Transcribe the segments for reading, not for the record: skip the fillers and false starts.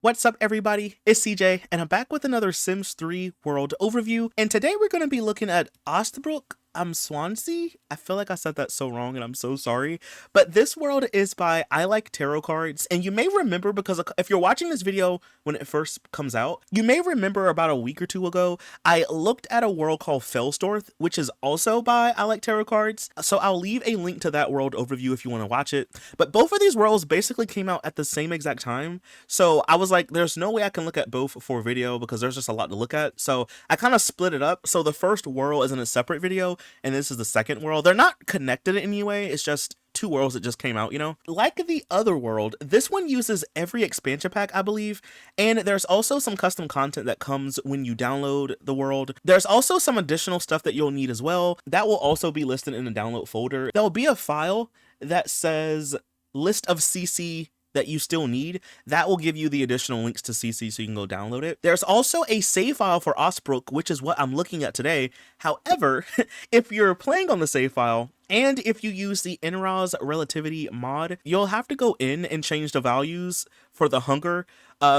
What's up, everybody? It's CJ, and I'm back with another Sims 3 world overview. And today we're going to be looking at Ostbrück. Swansea. I feel like I said that so wrong, and I'm so sorry. But this world is by I Like Tarot Cards, and you may remember because if you're watching this video when it first comes out, you may remember about a week or two ago, I looked at a world called Felstorth, which is also by I Like Tarot Cards. So I'll leave a link to that world overview if you want to watch it. But both of these worlds basically came out at the same exact time. So I was like, there's no way I can look at both for a video because there's just a lot to look at. So I kind of split it up. So the first world is in a separate video, and this is the second world. They're not connected in any way. It's just two worlds that just came out, you know? Like the other world, this one uses every expansion pack, I believe, and there's also some custom content that comes when you download the world. There's also some additional stuff that you'll need as well. That will also be listed in the download folder. There'll be a file that says list of CC that you still need. That will give you the additional links to CC so you can go download it. There's also a save file for Ostbrück, which is what I'm looking at today. However, if you're playing on the save file, and if you use the NRAS relativity mod, you'll have to go in and change the values for the hunger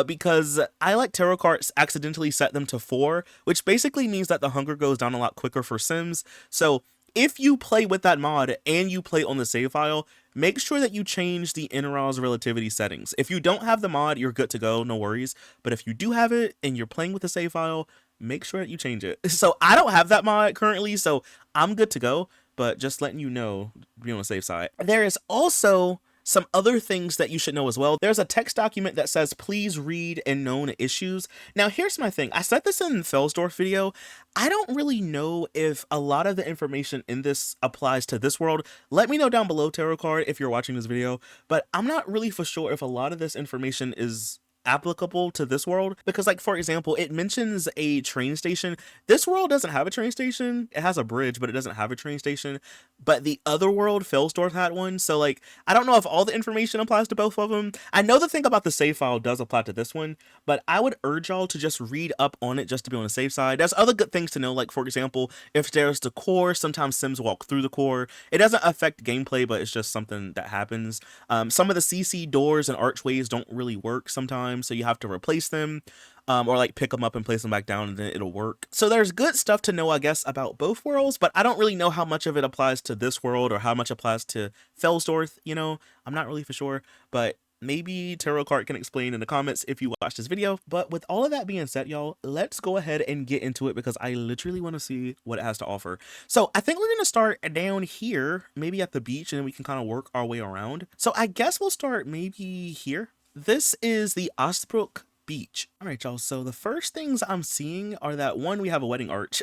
because I Like Tarot Cards accidentally set them to 4, which basically means that the hunger goes down a lot quicker for Sims. So if you play with that mod and you play on the save file, make sure that you change the NRAS relativity settings. If you don't have the mod, you're good to go, no worries. But if you do have it and you're playing with the save file, make sure that you change it. So I don't have that mod currently, so I'm good to go, but just letting you know, be on the safe side. There is also some other things that you should know as well. There's a text document that says, please read and known issues. Now, here's my thing. I said this in the Felsdorf video. I don't really know if a lot of the information in this applies to this world. Let me know down below, Tarot Card, if you're watching this video. But I'm not really for sure if a lot of this information is applicable to this world, because like, for example, it mentions a train station. This world doesn't have a train station. It has a bridge, but it doesn't have a train station. But the other world, Felsdorf, had one. So like, I don't know if all the information applies to both of them. I know the thing about the save file does apply to this one, but I would urge y'all to just read up on it just to be on the safe side. There's other good things to know, like for example, if there's the core, sometimes Sims walk through the core. It doesn't affect gameplay, but it's just something that happens. Some of the CC doors and archways don't really work sometimes, so you have to replace them or like pick them up and place them back down and then it'll work. So there's good stuff to know, I guess, about both worlds, but I don't really know how much of it applies to this world or how much applies to Felsdorf, you know? I'm not really for sure, but maybe Tarot Card can explain in the comments if you watch this video. But with all of that being said, y'all, let's go ahead and get into it because I literally want to see what it has to offer. So I think we're going to start down here, maybe at the beach, and then we can kind of work our way around. So I guess we'll start maybe here. This is the Ostbrück beach. All right, y'all. So the first things I'm seeing are that one, we have a wedding arch,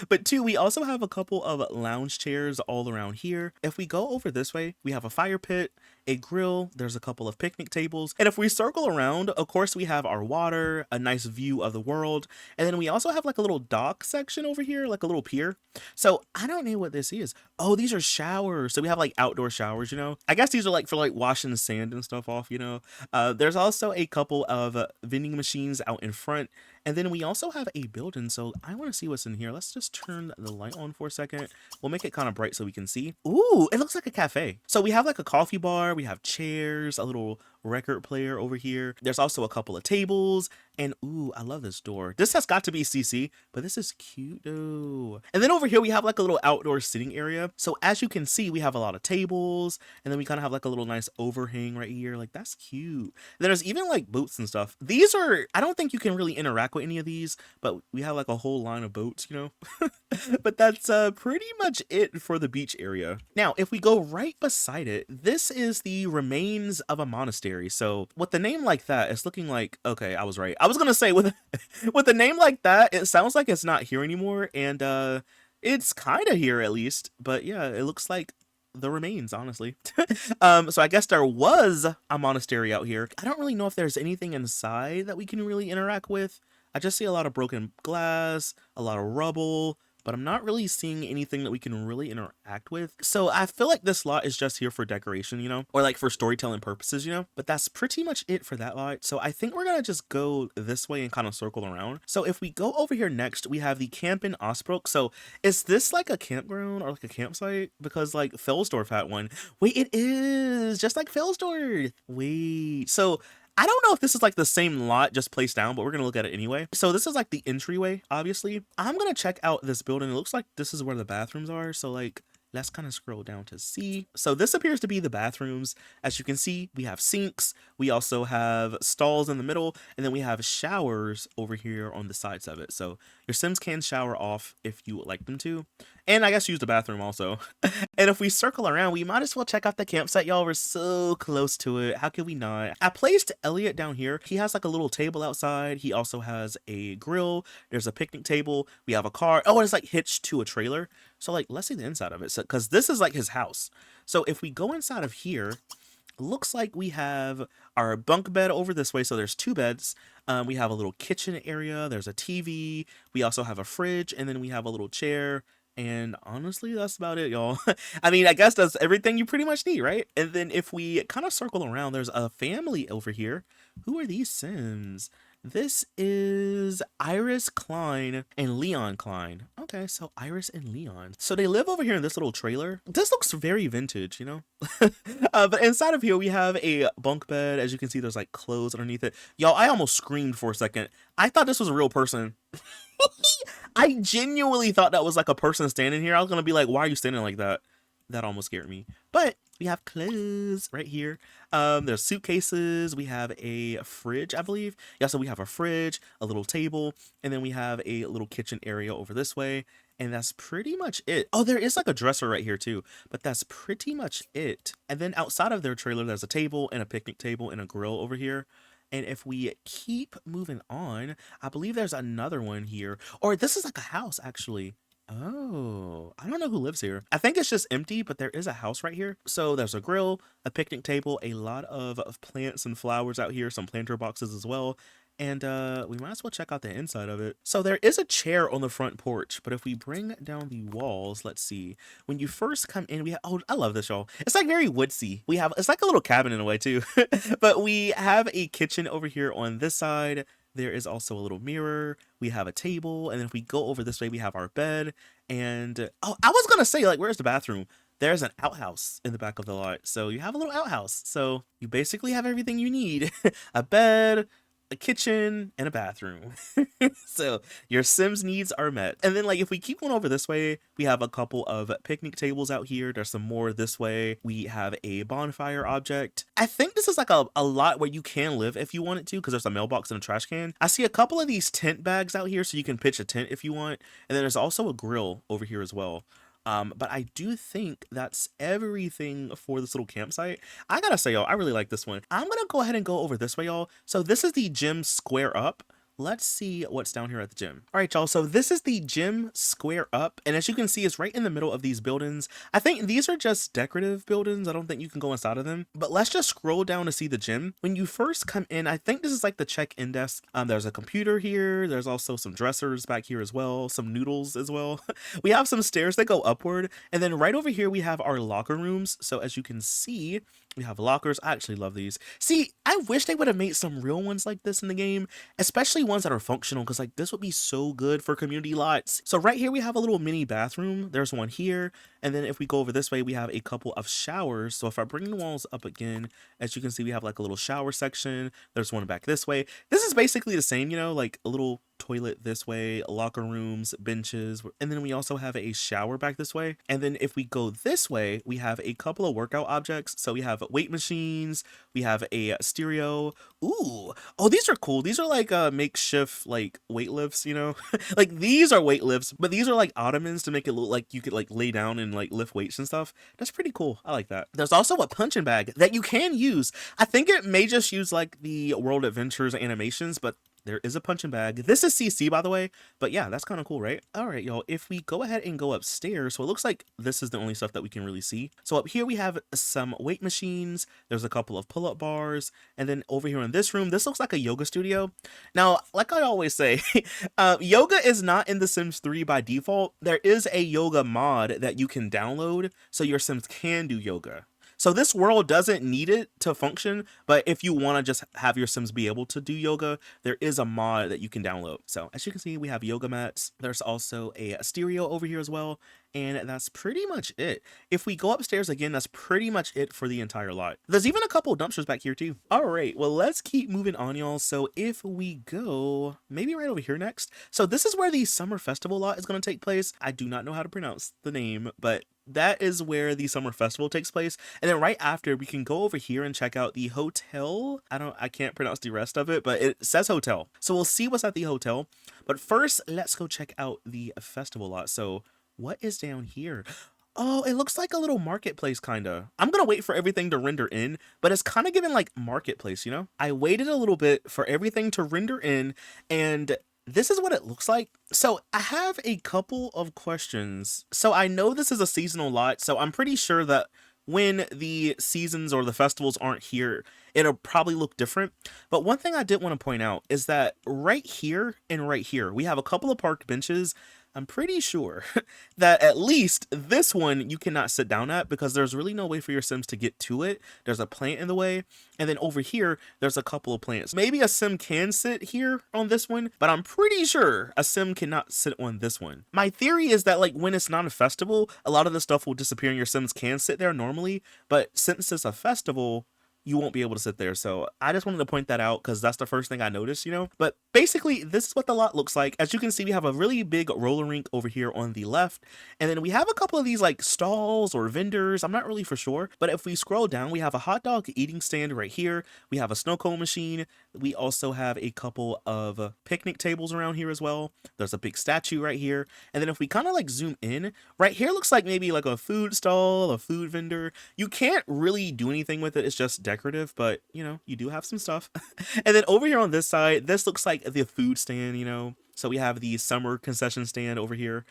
but two, we also have a couple of lounge chairs all around here. If we go over this way, we have a fire pit, a grill, there's a couple of picnic tables, and if we circle around, of course, we have our water, a nice view of the world, and then we also have like a little dock section over here, like a little pier. So I don't know what this is. Oh, these are showers. So we have like outdoor showers, you know? I guess these are like for like washing the sand and stuff off, you know? There's also a couple of vending machines out in front, and then we also have a building. So I want to see what's in here. Let's just turn the light on for a second. We'll make it kind of bright so we can see. Ooh, it looks like a cafe. So we have like a coffee bar, we have chairs, a little record player over here. There's also a couple of tables, and ooh, I love this door. This has got to be CC, but this is cute though. And then over here we have like a little outdoor sitting area. So as you can see, we have a lot of tables, and then we kind of have like a little nice overhang right here. Like, that's cute. There's even like boats and stuff. These are, I don't think you can really interact with any of these, but we have like a whole line of boats, you know? But that's pretty much it for the beach area. Now, if we go right beside it, this is the remains of a monastery. So with the name like that, it's looking like, okay, I was right. I was gonna say with with a name like that, it sounds like it's not here anymore, and it's kind of here at least. But yeah, it looks like the remains, honestly. So I guess there was a monastery out here. I don't really know if there's anything inside that we can really interact with. I just see a lot of broken glass, a lot of rubble, but I'm not really seeing anything that we can really interact with. So I feel like this lot is just here for decoration, you know, or like for storytelling purposes, you know, but that's pretty much it for that lot. So I think we're gonna just go this way and kind of circle around. So if we go over here next, we have the camp in Ostbrück. So is this like a campground or like a campsite? Because like Felsdorf had one. Wait, it is just like Felsdorf. Wait, so I don't know if this is like the same lot just placed down, but we're gonna look at it anyway. So this is like the entryway, obviously. I'm gonna check out this building. It looks like this is where the bathrooms are. So like, let's kind of scroll down to see. So this appears to be the bathrooms. As you can see, we have sinks. We also have stalls in the middle, and then we have showers over here on the sides of it. So your Sims can shower off if you would like them to. And I guess use the bathroom also. And if we circle around, we might as well check out the campsite, y'all. We're so close to it. How can we not? I placed Elliot down here. He has like a little table outside. He also has a grill. There's a picnic table. We have a car. Oh, it's like hitched to a trailer. So like, let's see the inside of it. So, cause this is like his house. So if we go inside of here, looks like we have our bunk bed over this way. So there's 2 beds. We have a little kitchen area. There's a TV. We also have a fridge, and then we have a little chair. And honestly, that's about it, y'all. I mean, I guess that's everything you pretty much need, right? And then if we kind of circle around, there's a family over here. Who are these Sims? This is Iris Klein and Leon Klein. Okay, so Iris and Leon. So they live over here in this little trailer. This looks very vintage, you know? But inside of here, we have a bunk bed. As you can see, there's like clothes underneath it. Y'all, I almost screamed for a second. I thought this was a real person. I genuinely thought that was like a person standing here. I was gonna be like, why are you standing like that? That almost scared me. But we have clothes right here. There's suitcases. We have a fridge, I believe. Yeah, so we have a fridge, a little table, and then we have a little kitchen area over this way. And that's pretty much it. Oh, there is like a dresser right here too, but that's pretty much it. And then outside of their trailer, there's a table and a picnic table and a grill over here. And if we keep moving on, I believe there's another one here. Or this is like a house, actually. Oh, I don't know who lives here. I think it's just empty, but there is a house right here. So there's a grill, a picnic table, a lot of plants and flowers out here, some planter boxes as well. And we might as well check out the inside of it. So there is a chair on the front porch, but if we bring down the walls, let's see. When you first come in, we have, oh, I love this, y'all. It's like very woodsy. We have, it's like a little cabin in a way too. But we have a kitchen over here on this side. There is also a little mirror. We have a table. And then if we go over this way, we have our bed. And, oh, I was gonna say, like, where's the bathroom? There's an outhouse in the back of the lot. So you have a little outhouse. So you basically have everything you need. A bed, a kitchen, and a bathroom. So your Sims needs are met. And then like if we keep going over this way, we have a couple of picnic tables out here. There's some more this way. We have a bonfire object. I think this is like a lot where you can live if you wanted to, because there's a mailbox and a trash can. I see a couple of these tent bags out here, so you can pitch a tent if you want. And then there's also a grill over here as well. But I do think that's everything for this little campsite. I gotta say, y'all, I really like this one. I'm gonna go ahead and go over this way, y'all. So this is the gym square up. Let's see what's down here at the gym. All right, y'all. So this is the gym square up. And as you can see, it's right in the middle of these buildings. I think these are just decorative buildings. I don't think you can go inside of them. But let's just scroll down to see the gym. When you first come in, I think this is like the check-in desk. There's a computer here. There's also some dressers back here as well. Some noodles as well. We have some stairs that go upward. And then right over here, we have our locker rooms. So as you can see, we have lockers. I actually love these. See, I wish they would have made some real ones like this in the game, especially ones that are functional, because like this would be so good for community lots. So right here we have a little mini bathroom. There's one here, and then if we go over this way, we have a couple of showers. So if I bring the walls up again, as you can see, we have like a little shower section. There's one back this way. This is basically the same, you know, like a little toilet this way, locker rooms, benches, and then we also have a shower back this way. And then if we go this way, we have a couple of workout objects. So we have weight machines, we have a stereo. Ooh, oh, these are cool. These are like makeshift like weight lifts, you know. Like these are weight lifts, but these are like ottomans to make it look like you could like lay down and like lift weights and stuff. That's pretty cool. I like that. There's also a punching bag that you can use. I think it may just use like the World Adventures animations, but there is a punching bag. This is CC, by the way, but yeah, that's kind of cool, right? All right, y'all, if we go ahead and go upstairs, so it looks like this is the only stuff that we can really see. So up here we have some weight machines. There's a couple of pull-up bars. And then over here in this room, this looks like a yoga studio. Now, like I always say, yoga is not in The Sims 3 by default. There is a yoga mod that you can download, so your Sims can do yoga. So this world doesn't need it to function, but if you want to just have your Sims be able to do yoga, there is a mod that you can download. So as you can see, we have yoga mats. There's also a stereo over here as well. And that's pretty much it. If we go upstairs again, that's pretty much it for the entire lot. There's even a couple dumpsters back here too. All right, well, let's keep moving on, y'all. So if we go maybe right over here next. So this is where the summer festival lot is going to take place. I do not know how to pronounce the name, but that is where the summer festival takes place. And then right after, we can go over here and check out the hotel. I can't pronounce the rest of it, but it says hotel. So we'll see what's at the hotel. But first, let's go check out the festival lot. So what is down here? Oh, it looks like a little marketplace, kinda. I'm gonna wait for everything to render in, but it's kind of giving like marketplace, you know? I waited a little bit for everything to render in, and this is what it looks like. So I have a couple of questions. So I know this is a seasonal lot, so I'm pretty sure that when the seasons or the festivals aren't here, it'll probably look different. But one thing I did want to point out is that right here and right here, we have a couple of parked benches. I'm pretty sure that at least this one you cannot sit down at because there's really no way for your Sims to get to it. There's a plant in the way. And then over here, there's a couple of plants. Maybe a Sim can sit here on this one, but I'm pretty sure a Sim cannot sit on this one. My theory is that like when it's not a festival, a lot of the stuff will disappear and your Sims can sit there normally. But since it's a festival, you won't be able to sit there. So I just wanted to point that out because that's the first thing I noticed, you know? But basically, this is what the lot looks like. As you can see, we have a really big roller rink over here on the left. And then we have a couple of these like stalls or vendors. I'm not really for sure. But if we scroll down, we have a hot dog eating stand right here. We have a snow cone machine. We also have a couple of picnic tables around here as well. There's a big statue right here. And then if we kind of like zoom in, right here looks like maybe like a food stall, a food vendor. You can't really do anything with it. It's just decorative, but you know, you do have some stuff. And then over here on this side, this looks like the food stand, you know. So we have the summer concession stand over here.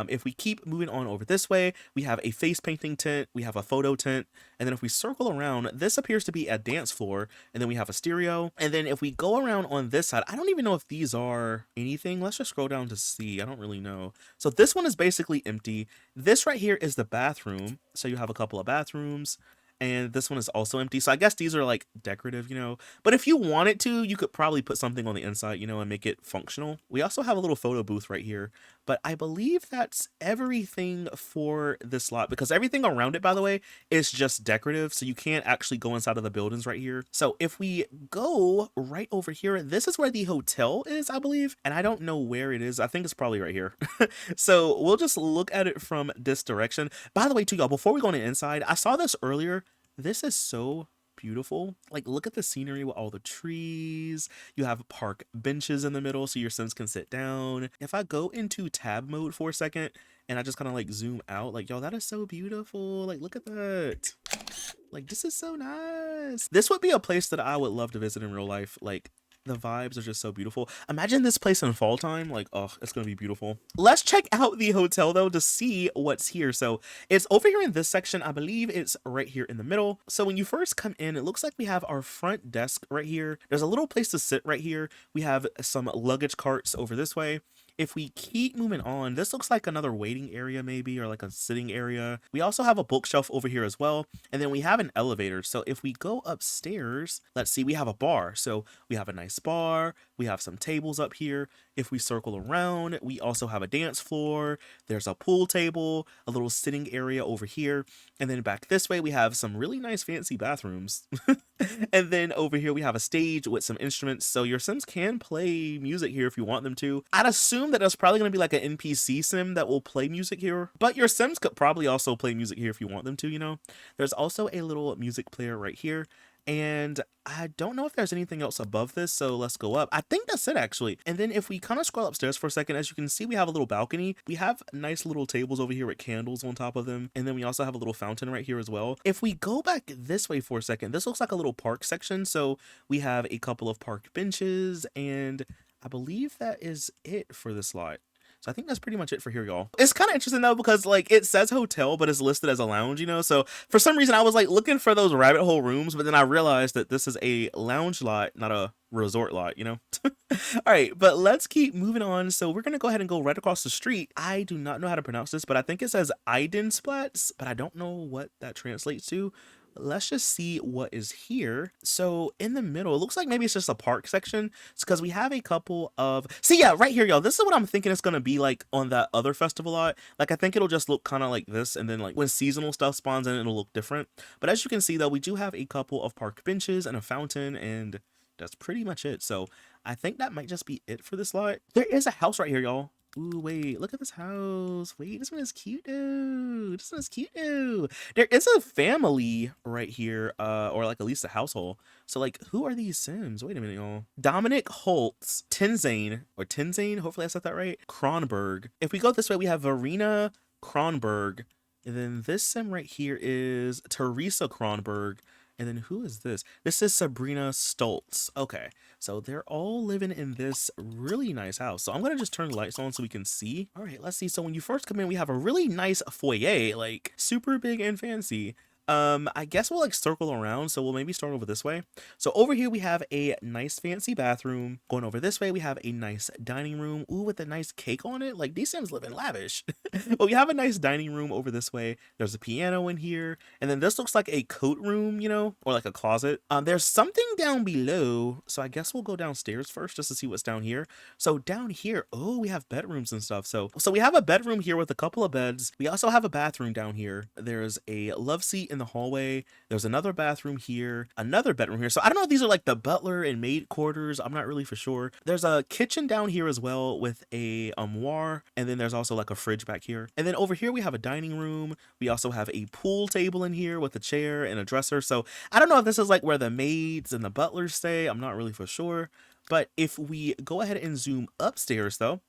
If we keep moving on over this way, we have a face painting tent, we have a photo tent, and then if we circle around, this appears to be a dance floor, and then we have a stereo. And then if we go around on this side, I don't even know if these are anything. Let's just scroll down to see. I don't really know. So this one is basically empty. This right here is the bathroom. So you have a couple of bathrooms. And this one is also empty. So I guess these are like decorative, you know. But if you wanted to, you could probably put something on the inside, you know, and make it functional. We also have a little photo booth right here. But I believe that's everything for this lot. Because everything around it, by the way, is just decorative. So you can't actually go inside of the buildings right here. So if we go right over here, this is where the hotel is, I believe. And I don't know where it is. I think it's probably right here. So we'll just look at it from this direction. By the way, too, y'all, before we go on the inside, I saw this earlier. This is so beautiful. Like, look at the scenery with all the trees. You have park benches in the middle so your Sims can sit down. If I go into tab mode for a second and I just kind of like zoom out, like, yo, that is so beautiful. Like, look at that. Like, this is so nice. This would be a place that I would love to visit in real life. Like, the vibes are just so beautiful. Imagine this place in fall time. Like, oh, it's gonna be beautiful. Let's check out the hotel though to see what's here. So it's over here in this section. I believe it's right here in the middle. So when you first come in, it looks like we have our front desk right here. There's a little place to sit right here. We have some luggage carts over this way. If we keep moving on, this looks like another waiting area maybe, or like a sitting area. We also have a bookshelf over here as well. And then we have an elevator. So if we go upstairs, let's see, we have a bar. So we have a nice bar. We have some tables up here. If we circle around, we also have a dance floor. There's a pool table, a little sitting area over here. And then back this way, we have some really nice fancy bathrooms. And then over here, we have a stage with some instruments. So your Sims can play music here if you want them to. I'd assume that there's probably going to be like an NPC Sim that will play music here. But your Sims could probably also play music here if you want them to, you know. There's also a little music player right here. And I don't know if there's anything else above this, so let's go up. I think that's it, actually. And then if we kind of scroll upstairs for a second, as you can see, we have a little balcony. We have nice little tables over here with candles on top of them. And then we also have a little fountain right here as well. If we go back this way for a second, this looks like a little park section. So we have a couple of park benches, and I believe that is it for this lot. So I think that's pretty much it for here, y'all. It's kind of interesting though, because like it says hotel, but it's listed as a lounge, you know? So for some reason I was like looking for those rabbit hole rooms, but then I realized that this is a lounge lot, not a resort lot, you know? All right, but let's keep moving on. So we're going to go ahead and go right across the street. I do not know how to pronounce this, but I think it says Eidensplatz, but I don't know what that translates to. let's just see what is here. So in the middle, it looks like maybe it's just a park section. It's because we have a couple of, see, yeah, right here, y'all. This is what I'm thinking it's going to be like on that other festival lot. Like, I think it'll just look kind of like this. And then like when seasonal stuff spawns in, it'll look different. But as you can see though, we do have a couple of park benches and a fountain, and that's pretty much it. So I think that might just be it for this lot. There is a house right here, y'all. Ooh, wait, look at this house. Wait, this one is cute though. This one is cute though. There is a family right here, or like at least a household. So like, who are these Sims? Wait a minute, y'all. Dominic Holtz, Tenzane, hopefully I said that right. Kronberg. If we go this way, we have Verena Kronberg. And then this Sim right here is Teresa Kronberg. And then who is this? This is Sabrina Stoltz. Okay, so they're all living in this really nice house. So I'm going to just turn the lights on so we can see. All right, let's see. So when you first come in, we have a really nice foyer, like super big and fancy. I guess we'll like circle around, so we'll maybe start over this way. So over here we have a nice fancy bathroom. Going over this way we have a nice dining room. Ooh, with a nice cake on it. Like, these Sims live in lavish. But we have a nice dining room over this way. There's a piano in here, and then this looks like a coat room, you know, or like a closet. There's something down below, so I guess we'll go downstairs first just to see what's down here. So down here, oh, we have bedrooms and stuff. So we have a bedroom here with a couple of beds. We also have a bathroom down here. There's a love seat in the hallway. There's another bathroom here, another bedroom here. So I don't know if these are like the butler and maid quarters. I'm not really for sure. There's a kitchen down here as well with a armoire, and then there's also like a fridge back here. And then over here we have a dining room. We also have a pool table in here with a chair and a dresser. So I don't know if this is like where the maids and the butlers stay. I'm not really for sure. But if we go ahead and zoom upstairs though,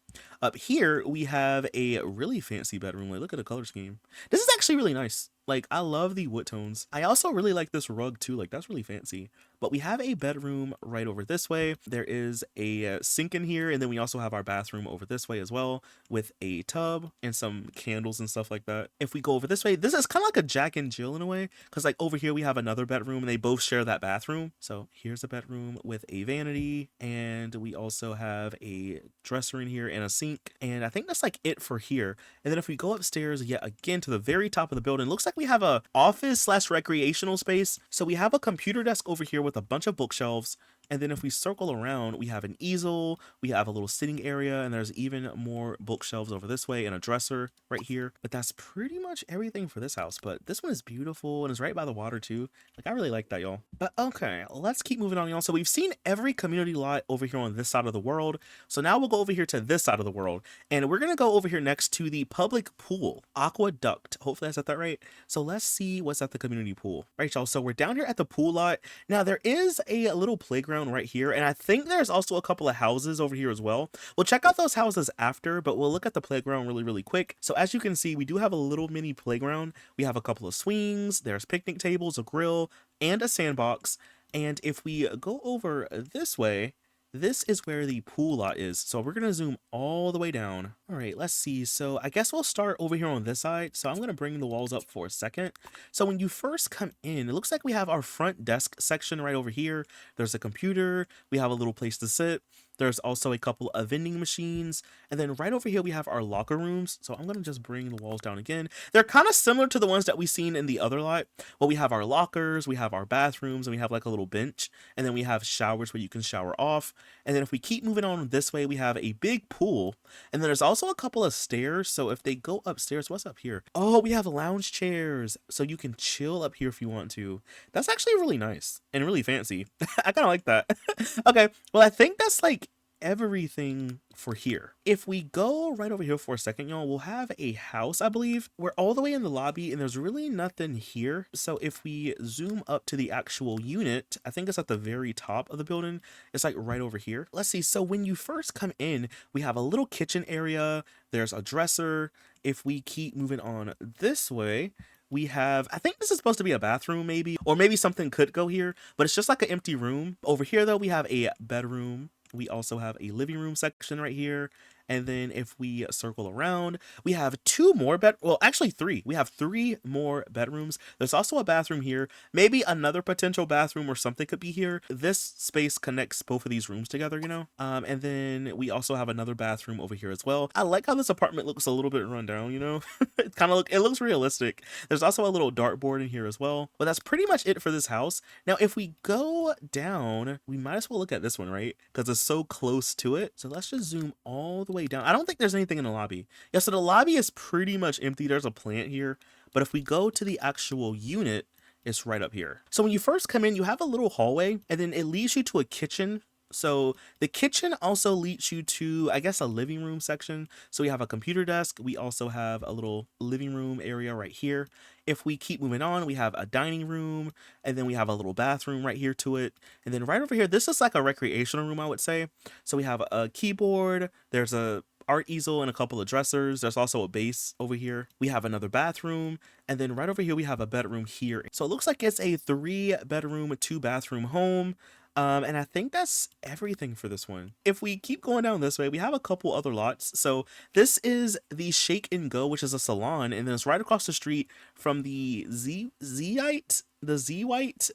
up here we have a really fancy bedroom. Like, look at the color scheme. This is actually really nice. Like, I love the wood tones. I also really like this rug too. Like, that's really fancy. But we have a bedroom right over this way. There is a sink in here, and then we also have our bathroom over this way as well with a tub and some candles and stuff like that. If we go over this way, this is kind of like a Jack and Jill in a way, because like over here we have another bedroom and they both share that bathroom. So here's a bedroom with a vanity, and we also have a dresser in here and a sink, and I think that's like it for here. And then if we go upstairs yet again to the very top of the building, looks like we have a office slash recreational space. So we have a computer desk over here with a bunch of bookshelves, and then if we circle around, we have an easel, we have a little sitting area, and there's even more bookshelves over this way and a dresser right here. But that's pretty much everything for this house. But this one is beautiful and is right by the water too. Like, I really like that, y'all. But okay, let's keep moving on, y'all. So we've seen every community lot over here on this side of the world. So now we'll go over here to this side of the world, and we're gonna go over here next to the public pool, aqueduct. Hopefully I said that right. So let's see what's at the community pool. Right, y'all. So we're down here at the pool lot. Now there is a little playground right here, and I think there's also a couple of houses over here as well. We'll check out those houses after, but we'll look at the playground really quick. So as you can see, we do have a little mini playground. We have a couple of swings, there's picnic tables, a grill, and a sandbox. And if we go over this way, this is where the pool lot is. So we're going to zoom all the way down. All right, let's see. So I guess we'll start over here on this side. So I'm going to bring the walls up for a second. So when you first come in, it looks like we have our front desk section right over here. There's a computer. We have a little place to sit. There's also a couple of vending machines. And then right over here, we have our locker rooms. So I'm going to just bring the walls down again. They're kind of similar to the ones that we've seen in the other lot. Well, we have our lockers, we have our bathrooms, and we have like a little bench. And then we have showers where you can shower off. And then if we keep moving on this way, we have a big pool. And then there's also a couple of stairs. So if they go upstairs, what's up here? Oh, we have lounge chairs. So you can chill up here if you want to. That's actually really nice and really fancy. I kind of like that. Okay, well, I think that's like everything for here. If we go right over here for a second, y'all, we'll have a house, I believe. We're all the way in the lobby and there's really nothing here. So if we zoom up to the actual unit, I think it's at the very top of the building. It's like right over here. Let's see. So when you first come in, we have a little kitchen area. There's a dresser. If we keep moving on this way, we have, I think this is supposed to be a bathroom maybe, or maybe something could go here, but it's just like an empty room. Over here though, we have a bedroom. We also have a living room section right here. And then if we circle around, we have two more well, actually three. We have three more bedrooms. There's also a bathroom here. Maybe another potential bathroom or something could be here. This space connects both of these rooms together, you know? And then we also have another bathroom over here as well. I like how this apartment looks a little bit run down, you know? It looks realistic. There's also a little dartboard in here as well. But that's pretty much it for this house. Now, if we go down, we might as well look at this one, right? Because it's so close to it. So let's just zoom all the way down. I don't think there's anything in the lobby. Yeah, so the lobby is pretty much empty. There's a plant here. But if we go to the actual unit, it's right up here. So when you first come in, you have a little hallway, and then it leads you to a kitchen. So the kitchen also leads you to, I guess, a living room section. So we have a computer desk. We also have a little living room area right here. If we keep moving on, we have a dining room, and then we have a little bathroom right here to it. And then right over here, this is like a recreational room, I would say. So we have a keyboard. There's a art easel and a couple of dressers. There's also a base over here. We have another bathroom, and then right over here we have a bedroom here. So it looks like it's a 3-bedroom, 2-bathroom home. And I think that's everything for this one. If we keep going down this way, we have a couple other lots. So this is the Shake and Go, which is a salon, and then it's right across the street from the Z-White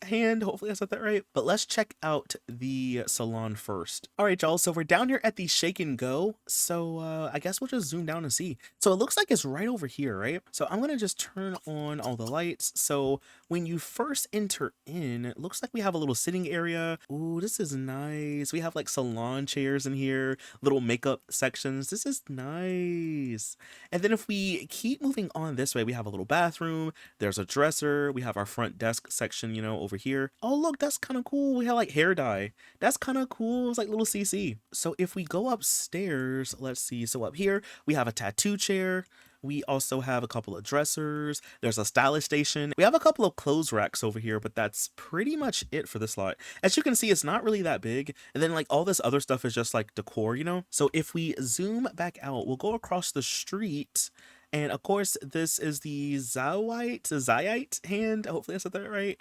hand. Hopefully I said that right. But let's check out the salon first. All right, y'all. So we're down here at the Shake and Go. So I guess we'll just zoom down and see. So it looks like it's right over here, right? So I'm gonna just turn on all the lights. So when you first enter in, it looks like we have a little sitting area. Ooh, this is nice. We have like salon chairs in here, little makeup sections. This is nice. And then if we keep moving on this way, we have a little bathroom. There's a dresser. We have our front desk section, you know, over here. Oh, look, that's kind of cool. We have like hair dye. That's kind of cool. It's like little CC. So if we go upstairs, let's see. So up here, we have a tattoo chair. We also have a couple of dressers. There's a stylist station. We have a couple of clothes racks over here, but that's pretty much it for this lot. As you can see, it's not really that big. And then like all this other stuff is just like decor, you know? So if we zoom back out, we'll go across the street. And of course, this is the Zayite hand. Hopefully I said that right.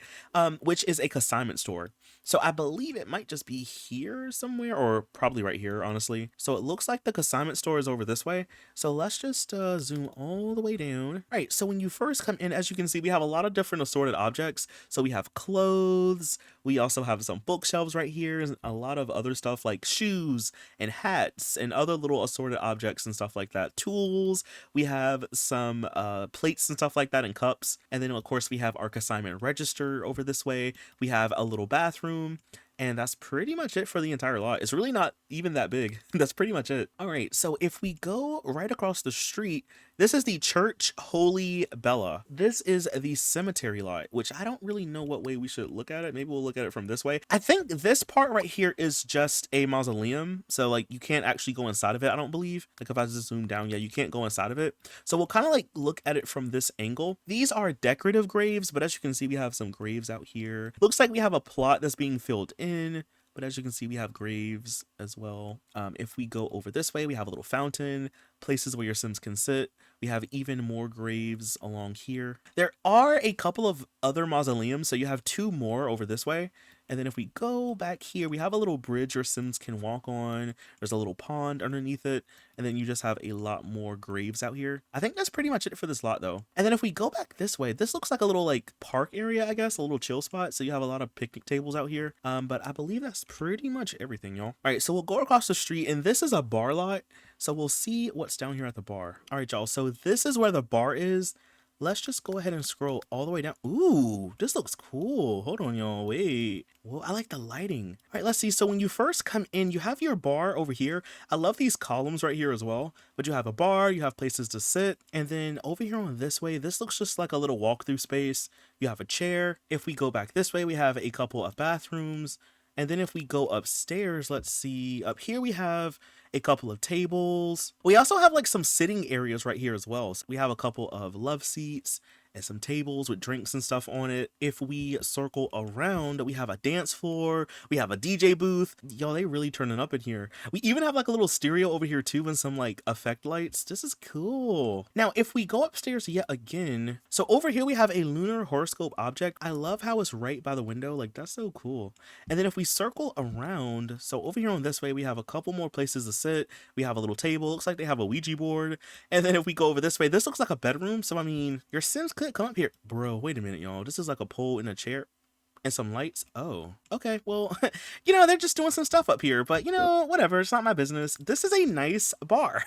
Which is a consignment store. So I believe it might just be here somewhere, or probably right here, honestly. So it looks like the consignment store is over this way. So let's just zoom all the way down. All right, so when you first come in, as you can see, we have a lot of different assorted objects. So we have clothes. We also have some bookshelves right here, and a lot of other stuff like shoes and hats and other little assorted objects and stuff like that. Tools. We have some plates and stuff like that, and cups. And then of course we have our consignment register over this way. We have a little bathroom, and that's pretty much it for the entire lot. It's really not even that big. That's pretty much it. All right, so if we go right across the street, this is the Church Holy Bella. This is the cemetery lot, which I don't really know what way we should look at it. Maybe we'll look at it from this way. I think this part right here is just a mausoleum. So like you can't actually go inside of it, I don't believe. Like if I just zoom down, yeah, you can't go inside of it. So we'll kind of like look at it from this angle. These are decorative graves, but as you can see, we have some graves out here. Looks like we have a plot that's being filled in. But as you can see, we have graves as well. If we go over this way, we have a little fountain, places where your Sims can sit. We have even more graves along here. There are a couple of other mausoleums, so you have 2 more over this way. And then if we go back here, we have a little bridge your Sims can walk on. There's a little pond underneath it. And then you just have a lot more graves out here. I think that's pretty much it for this lot though. And then if we go back this way, this looks like a little like park area, I guess, a little chill spot. So you have a lot of picnic tables out here. But I believe that's pretty much everything, y'all. All right, so we'll go across the street, and this is a bar lot. So we'll see what's down here at the bar. All right, y'all. So this is where the bar is. Let's just go ahead and scroll all the way down. Ooh, this looks cool. Hold on, y'all. Wait. Well, I like the lighting. All right, let's see. So when you first come in, you have your bar over here. I love these columns right here as well. But you have a bar, you have places to sit. And then over here on this way, this looks just like a little walkthrough space. You have a chair. If we go back this way, we have a couple of bathrooms. And then if we go upstairs, let's see, up here we have a couple of tables. We also have like some sitting areas right here as well. So we have a couple of love seats, and some tables with drinks and stuff on it. If we circle around, we have a dance floor, we have a DJ booth. Yo, they really turning up in here. We even have like a little stereo over here too and some like effect lights. This is cool. Now, if we go upstairs yet again, so over here we have a lunar horoscope object. I love how it's right by the window. Like, that's so cool. And then if we circle around, so over here on this way, we have a couple more places to sit. We have a little table. Looks like they have a Ouija board. And then if we go over this way, this looks like a bedroom. So, I mean, your Sims could come up here. Bro, wait a minute, y'all. This is like a pole and a chair and some lights. Oh, okay. Well, you know, they're just doing some stuff up here, but you know, whatever. It's not my business. This is a nice bar.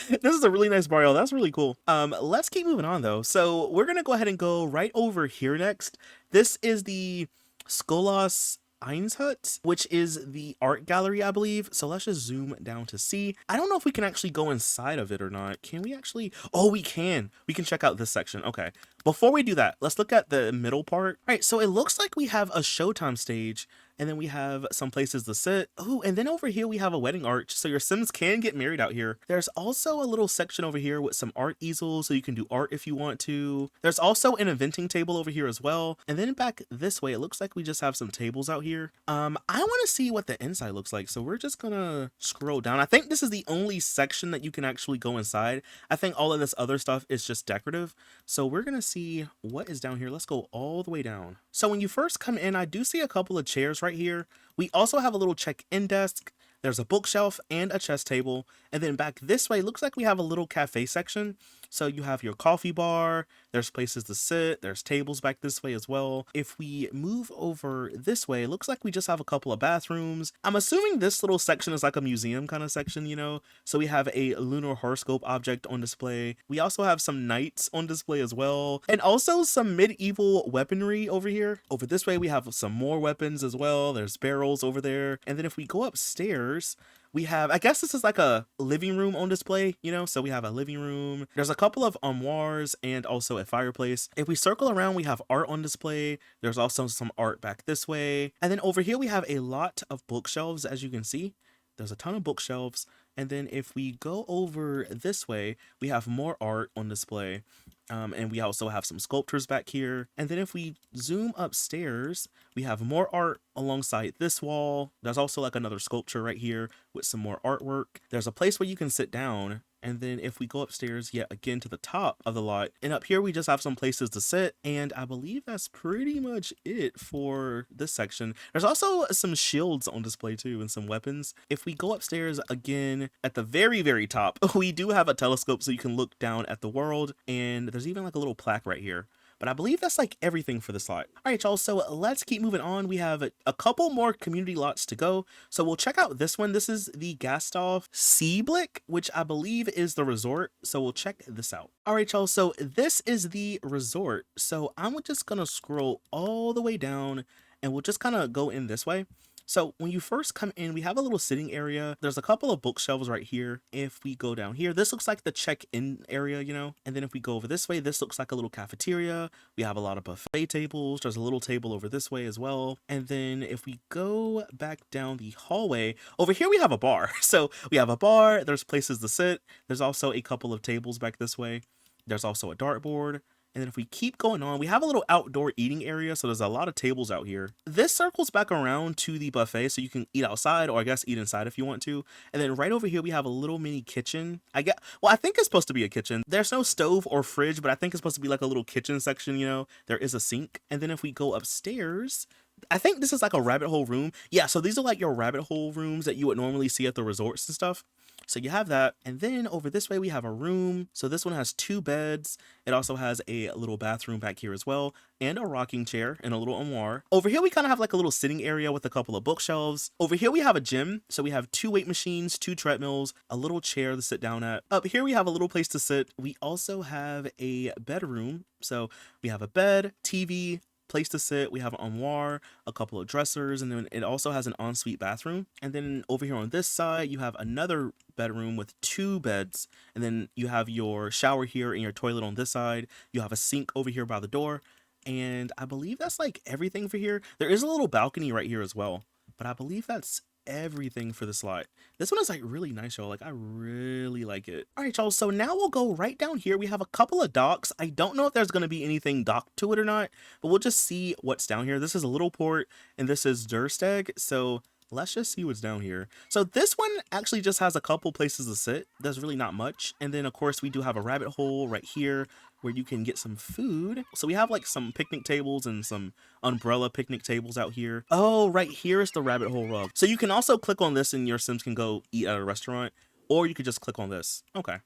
This is a really nice bar, y'all. That's really cool. Let's keep moving on though. So we're going to go ahead and go right over here next. This is the Skolas Einshut, which is the art gallery, I believe. So let's just zoom down to see. I don't know if we can actually go inside of it or not. Can we actually? Oh, we can. We can check out this section. Okay. Before we do that, let's look at the middle part. All right, so it looks like we have a Showtime stage, and then we have some places to sit. Oh, and then over here we have a wedding arch, so your Sims can get married out here. There's also a little section over here with some art easels, so you can do art if you want to. There's also an inventing table over here as well. And then back this way, it looks like we just have some tables out here. I want to see what the inside looks like, so we're just gonna scroll down. I think this is the only section that you can actually go inside. I think all of this other stuff is just decorative, so we're gonna see what is down here. Let's go all the way down. So when you first come in, I do see a couple of chairs right here. We also have a little check-in desk. There's a bookshelf and a chess table. And then back this way, looks like we have a little cafe section. So you have your coffee bar, there's places to sit, there's tables back this way as well. If we move over this way, it looks like we just have a couple of bathrooms. I'm assuming this little section is like a museum kind of section, you know? So we have a lunar horoscope object on display. We also have some knights on display as well. And also some medieval weaponry over here. Over this way, we have some more weapons as well. There's barrels over there. And then if we go upstairs, we have, I guess this is like a living room on display, you know? So we have a living room. There's a couple of armoires and also a fireplace. If we circle around, we have art on display. There's also some art back this way. And then over here, we have a lot of bookshelves, as you can see. There's a ton of bookshelves. And then if we go over this way, we have more art on display. And we also have some sculptures back here. And then if we zoom upstairs, we have more art alongside this wall. There's also like another sculpture right here with some more artwork. There's a place where you can sit down. And then if we go upstairs yet again to the top of the lot, and up here we just have some places to sit. And I believe that's pretty much it for this section. There's also some shields on display too and some weapons. If we go upstairs again at the very, very top, we do have a telescope so you can look down at the world. And there's even like a little plaque right here. But I believe that's like everything for this lot. All right, y'all, so let's keep moving on. We have a couple more community lots to go. So we'll check out this one. This is the Gastov Seablick, which I believe is the resort. So we'll check this out. All right, y'all, so this is the resort. So I'm just gonna scroll all the way down and we'll just kind of go in this way. So when you first come in, we have a little sitting area. There's a couple of bookshelves right here. If we go down here, this looks like the check-in area, you know? And then if we go over this way, this looks like a little cafeteria. We have a lot of buffet tables. There's a little table over this way as well. And then if we go back down the hallway, over here we have a bar. So we have a bar, there's places to sit. There's also a couple of tables back this way. There's also a dartboard. And then if we keep going on, we have a little outdoor eating area. So there's a lot of tables out here. This circles back around to the buffet. So you can eat outside or I guess eat inside if you want to. And then right over here, we have a little mini kitchen. I think it's supposed to be a kitchen. There's no stove or fridge, but I think it's supposed to be like a little kitchen section, you know. There is a sink. And then if we go upstairs, I think this is like a rabbit hole room. Yeah, so these are like your rabbit hole rooms that you would normally see at the resorts and stuff. So you have that. And then over this way, we have a room. So this one has 2 beds. It also has a little bathroom back here as well, and a rocking chair and a little armoire. Over here, we kind of have like a little sitting area with a couple of bookshelves. Over here, we have a gym. So we have 2 weight machines, 2 treadmills, a little chair to sit down at. Up here, we have a little place to sit. We also have a bedroom. So we have a bed, TV, place to sit. We have an armoire, a couple of dressers, and then it also has an ensuite bathroom. And then over here on this side, you have another bedroom with 2 beds, and then you have your shower here and your toilet on this side. You have a sink over here by the door, and I believe that's like everything for here. There is a little balcony right here as well, but I believe that's everything for this lot. This one is like really nice, y'all. Like I really like it. All right, y'all. So now we'll go right down here. We have a couple of docks. I don't know if there's going to be anything docked to it or not, but we'll just see what's down here. This is a little port and this is Durstag. So let's just see what's down here. So this one actually just has a couple places to sit. There's really not much. And then of course we do have a rabbit hole right here where you can get some food. So we have like some picnic tables and some umbrella picnic tables out here. Oh, right here is the rabbit hole rug. So you can also click on this and your Sims can go eat at a restaurant, or you could just click on this. Okay.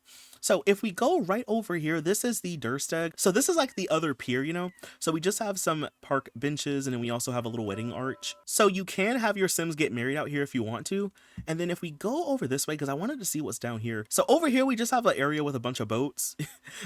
So if we go right over here, this is the Durstag. So this is like the other pier, you know? So we just have some park benches and then we also have a little wedding arch. So you can have your Sims get married out here if you want to. And then if we go over this way, because I wanted to see what's down here. So over here, we just have an area with a bunch of boats.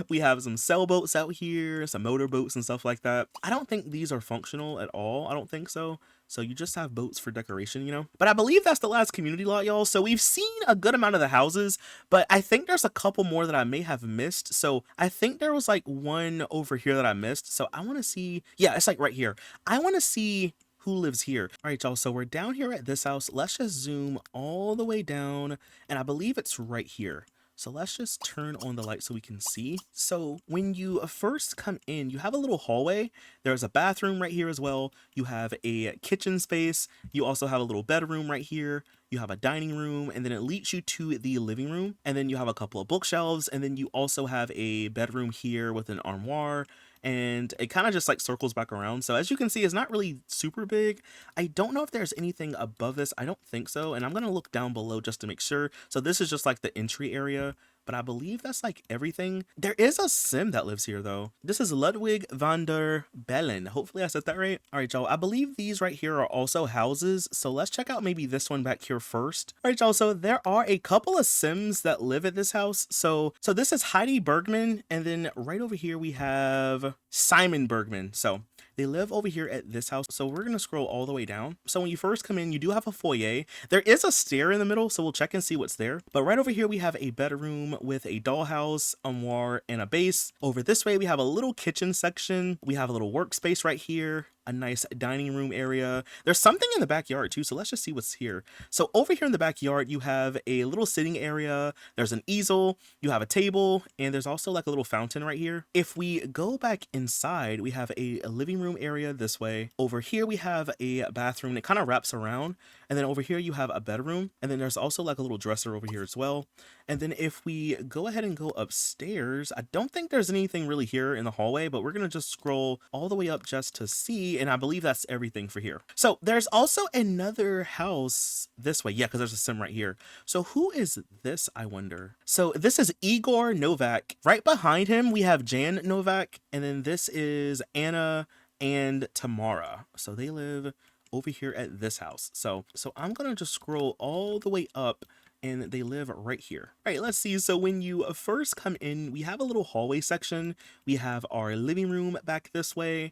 We have some sailboats out here, some motorboats and stuff like that. I don't think these are functional at all. I don't think so. So you just have boats for decoration, you know? But I believe that's the last community lot, y'all. So we've seen a good amount of the houses, but I think there's a couple more that I may have missed. So I think there was like one over here that I missed. So I want to see, yeah, it's like right here. I want to see who lives here. All right, y'all. So we're down here at this house. Let's just zoom all the way down. And I believe it's right here. So let's just turn on the light so we can see. So when you first come in, you have a little hallway. There's a bathroom right here as well. You have a kitchen space. You also have a little bedroom right here. You have a dining room, and then it leads you to the living room. And then you have a couple of bookshelves, and then you also have a bedroom here with an armoire, and it kind of just like circles back around. So as you can see, it's not really super big. I don't know if there's anything above this. I don't think so. And I'm going to look down below just to make sure. So this is just like the entry area, but I believe that's like everything. There is a Sim that lives here though. This is Ludwig van der Bellen. Hopefully I said that right. All right, y'all. I believe these right here are also houses. So let's check out maybe this one back here first. All right, y'all. So there are a couple of Sims that live at this house. So this is Heidi Bergman. And then right over here we have Simon Bergman. So they live over here at this house. So we're going to scroll all the way down. So when you first come in, you do have a foyer. There is a stair in the middle, so we'll check and see what's there. But right over here, we have a bedroom with a dollhouse, armoire, and a base. Over this way, we have a little kitchen section. We have a little workspace right here, a nice dining room area. There's something in the backyard too, so let's just see what's here. So over here in the backyard, you have a little sitting area. There's an easel, you have a table, and there's also like a little fountain right here. If we go back inside, we have a living room area this way. Over here, we have a bathroom that kind of wraps around. And then over here, you have a bedroom. And then there's also like a little dresser over here as well. And then if we go ahead and go upstairs, I don't think there's anything really here in the hallway, but we're going to just scroll all the way up just to see. And I believe that's everything for here. So there's also another house this way. Yeah, because there's a Sim right here. So who is this, I wonder? So this is Igor Novak. Right behind him, we have Jan Novak. And then this is Anna and Tamara. So they live over here at this house. So I'm going to just scroll all the way up, and they live right here. All right, let's see. So when you first come in, we have a little hallway section. We have our living room back this way.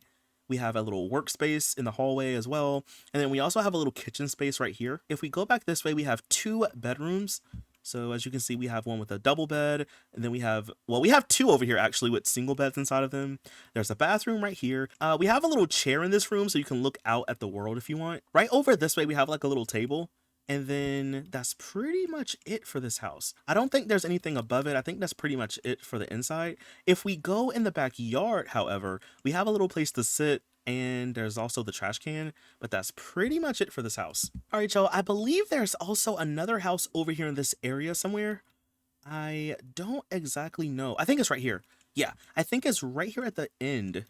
We have a little workspace in the hallway as well. And then we also have a little kitchen space right here. If we go back this way, we have 2 bedrooms. So as you can see, we have one with a double bed, and then we have two over here actually with single beds inside of them. There's a bathroom right here. We have a little chair in this room so you can look out at the world if you want. Right over this way, we have like a little table. And then that's pretty much it for this house. I don't think there's anything above it. I think that's pretty much it for the inside. If we go in the backyard, however, we have a little place to sit, and there's also the trash can, but that's pretty much it for this house. All right, y'all, I believe there's also another house over here in this area somewhere. I don't exactly know. I think it's right here. Yeah, I think it's right here at the end.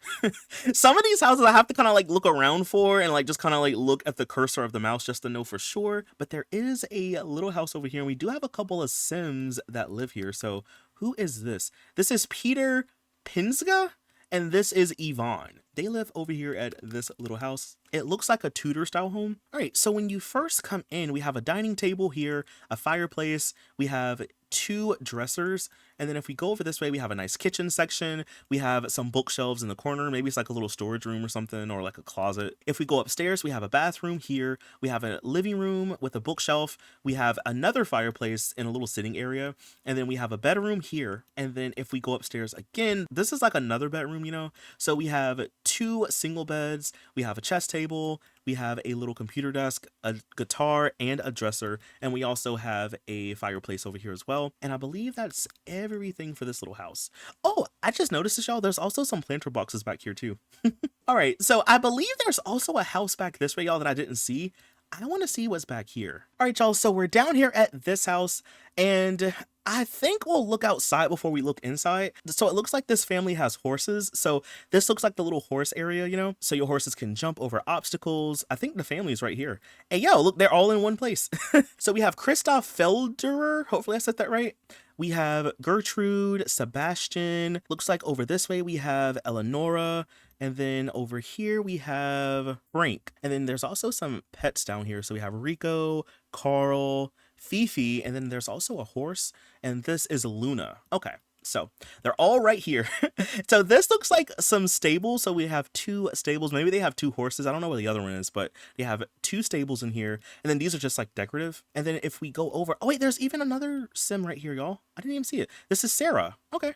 Some of these houses I have to kind of like look around for and like just kind of like look at the cursor of the mouse just to know for sure. But there is a little house over here, and we do have a couple of Sims that live here. So who is this? This is Peter Pinsga, and this is Yvonne. They live over here at this little house. It looks like a Tudor style home. All right, so when you first come in, we have a dining table here, a fireplace, we have 2 dressers, and then if we go over this way, we have a nice kitchen section. We have some bookshelves in the corner. Maybe it's like a little storage room or something, or like a closet. If we go upstairs, we have a bathroom here. We have a living room with a bookshelf. We have another fireplace in a little sitting area, and then we have a bedroom here. And then if we go upstairs again, this is like another bedroom, you know? So we have 2 single beds. We have a chest table. table, we have a little computer desk, a guitar, and a dresser, and we also have a fireplace over here as well. And I believe that's everything for this little house. Oh, I just noticed this, y'all. There's also some planter boxes back here too. All right, so I believe there's also a house back this way, y'all, that I didn't see. I want to see what's back here. All right, y'all, so we're down here at this house, and I think we'll look outside before we look inside. So it looks like this family has horses. So this looks like the little horse area, you know? So your horses can jump over obstacles. I think the family's right here. And yo, look, they're all in one place. So we have Christoph Felderer. Hopefully I said that right. We have Gertrude, Sebastian. Looks like over this way we have Eleonora. And then over here we have Frank. And then there's also some pets down here. So we have Rico, Carl, Fifi, and then there's also a horse, and this is Luna. Okay, so they're all right here. So this looks like some stables. So we have 2 stables. Maybe they have 2 horses. I don't know where the other one is, but they have 2 stables in here. And then these are just like decorative. And then if we go over, oh wait, there's even another sim right here, y'all. I didn't even see it. This is Sarah. Okay.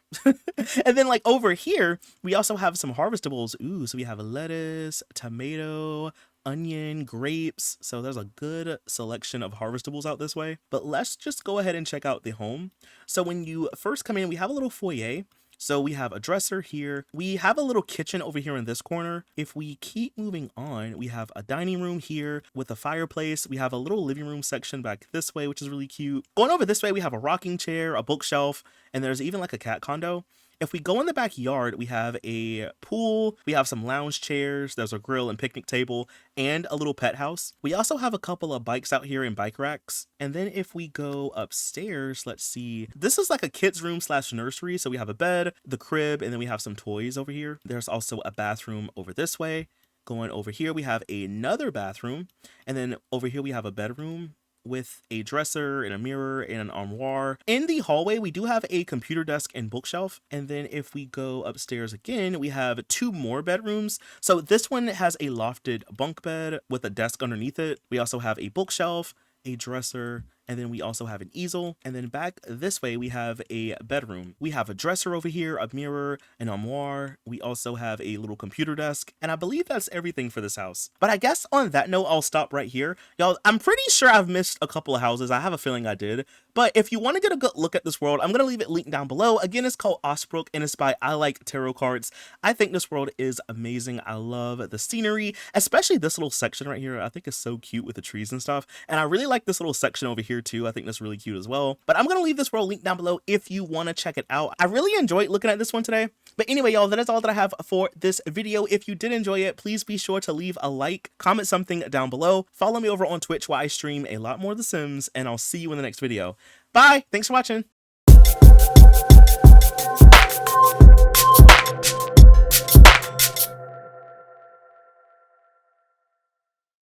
And then like over here, we also have some harvestables. Ooh, so we have lettuce, tomato, onion, grapes. So there's a good selection of harvestables out this way. But let's just go ahead and check out the home. So when you first come in, we have a little foyer. So we have a dresser here. We have a little kitchen over here in this corner. If we keep moving on, we have a dining room here with a fireplace. We have a little living room section back this way, which is really cute. Going over this way, we have a rocking chair, a bookshelf, and there's even like a cat condo. If we go in the backyard, we have a pool, we have some lounge chairs, there's a grill and picnic table, and a little pet house. We also have a couple of bikes out here in bike racks. And then if we go upstairs, let's see, this is like a kid's room / nursery. So we have a bed, the crib, and then we have some toys over here. There's also a bathroom over this way. Going over here, we have another bathroom. And then over here, we have a bedroom with a dresser and a mirror and an armoire. In the hallway, we do have a computer desk and bookshelf. And then if we go upstairs again, we have 2 more bedrooms. So this one has a lofted bunk bed with a desk underneath it. We also have a bookshelf, a dresser, and then we also have an easel. And then back this way, we have a bedroom. We have a dresser over here, a mirror, an armoire. We also have a little computer desk. And I believe that's everything for this house. But I guess on that note, I'll stop right here. Y'all, I'm pretty sure I've missed a couple of houses. I have a feeling I did. But if you want to get a good look at this world, I'm going to leave it linked down below. Again, it's called Ostbrück and it's by I Like Tarot Cards. I think this world is amazing. I love the scenery, especially this little section right here. I think it's so cute with the trees and stuff. And I really like this little section over here too. I think that's really cute as well. But I'm going to leave this world linked down below if you want to check it out. I really enjoyed looking at this one today. But anyway, y'all, that is all that I have for this video. If you did enjoy it, please be sure to leave a like, comment something down below. Follow me over on Twitch where I stream a lot more of The Sims, and I'll see you in the next video. Bye! Thanks for watching!